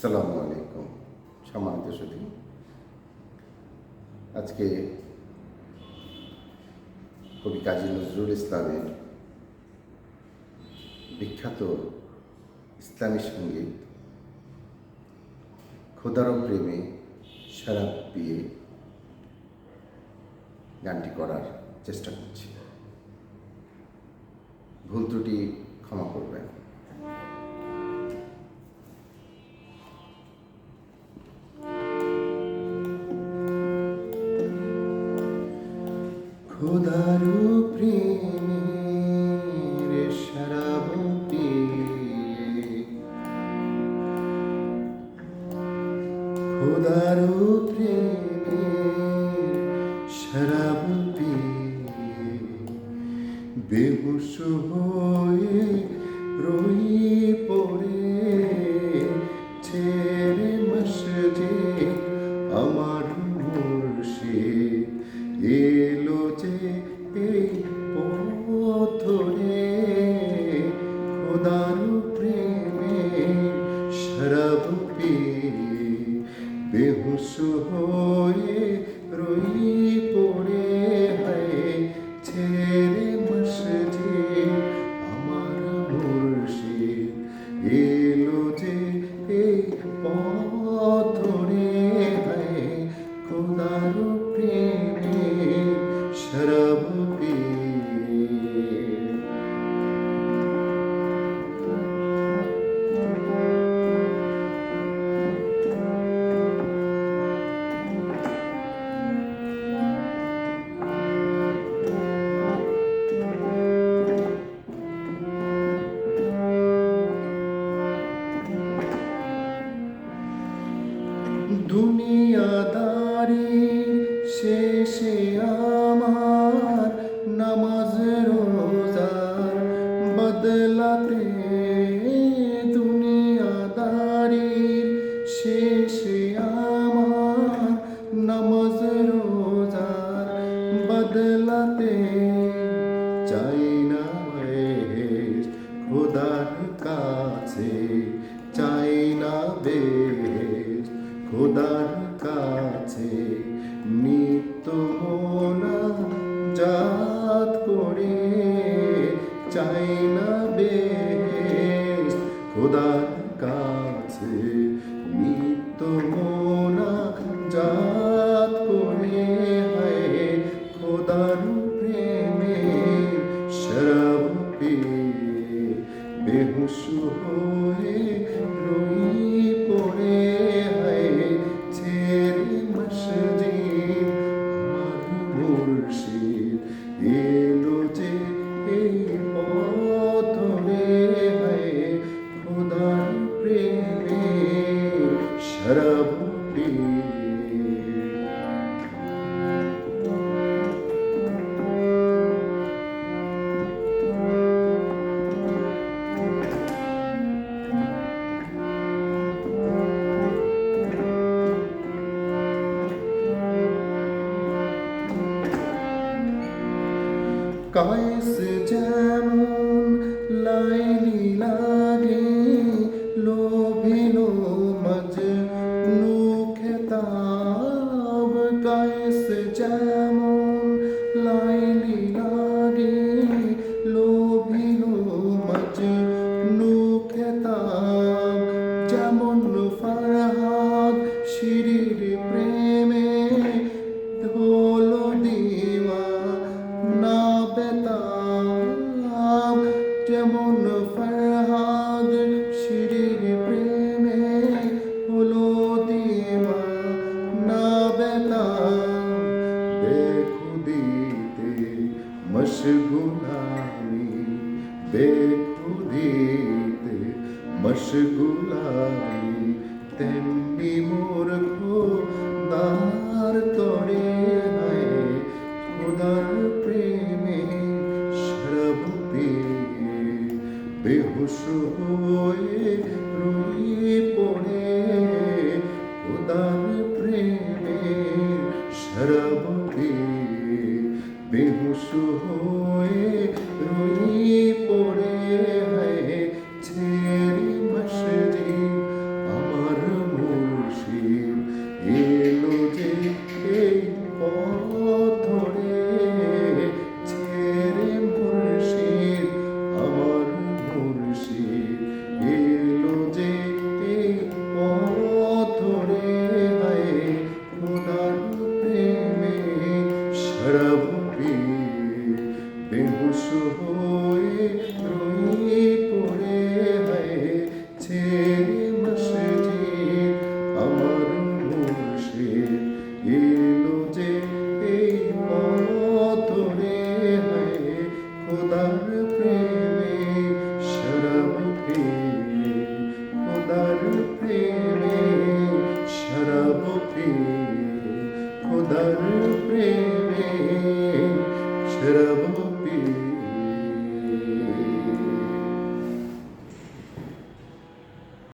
আসসালামু আলাইকুম। সম্মানিত সুধী, আজকে কবি কাজী নজরুল ইসলামের বিখ্যাত ইসলামী সঙ্গীত খোদারও প্রেমে শরাব পিয়ে গানটি করার চেষ্টা করছি। ভুল ত্রুটি ক্ষমা করবেন। খোদারও প্রেমে শরাব পিয়ে, খোদারও প্রেমে শরাব পিয়ে বেহুশ হয়ে রই পড়ে ছেড়ে মসজিদ আমার মুর্শিদ এলো যে এই পথ ধরে। খোদার প্রেমে শরাব পিয়ে বেহুশ হয়ে রই পড়ে হায় ছেড়ে মসজিদ আমার মুর্শিদ এলো যে এই পথ ধরে হায় খোদার প্রেমে শরাব পিয়ে। দুনিয়াদারি শেষে আমার নামাজ রোজার বদলাতে, দুনিয়াদারির শেষে আমার নামাজ রোজার বদলাতে চাই না বেহেশত খোদার কাছে, চাই না বেহেশত খোদার কাছে নিত্য মোনাজাত করে চাই না বেহেশত খোদার কাছে নিত্য মোনাজাত করে হায় খোদার প্রেমে শরাব পিয়ে বেহুশ হয়ে রই পড়ে হায় ছেড়ে মসজিদ আমার মুর্শিদ এলো যে এই পথ ধরে হায় খোদার প্রেমে শরাব পিয়ে। কায়েস যেমন লাইলি লাগে লোভিল মজনু খেতাব, কায়েস যেমন লাইলি লাগে লোভিল মজনু খেতাব, যেমন ফরহাদ শিরির প্রেমে হলো দিওয়ানা বেতাব, যেমন ফরহাদ শিরির প্রেমে হলো দিওয়ানা বেতাব। বেখুদিতে মশগুল আমি, বেখুদিতে মশগুল আমি তেমনি মোর খোদার তরে হায় খোদার প্রেমে শরাব পিয়ে বেহুশ হয়ে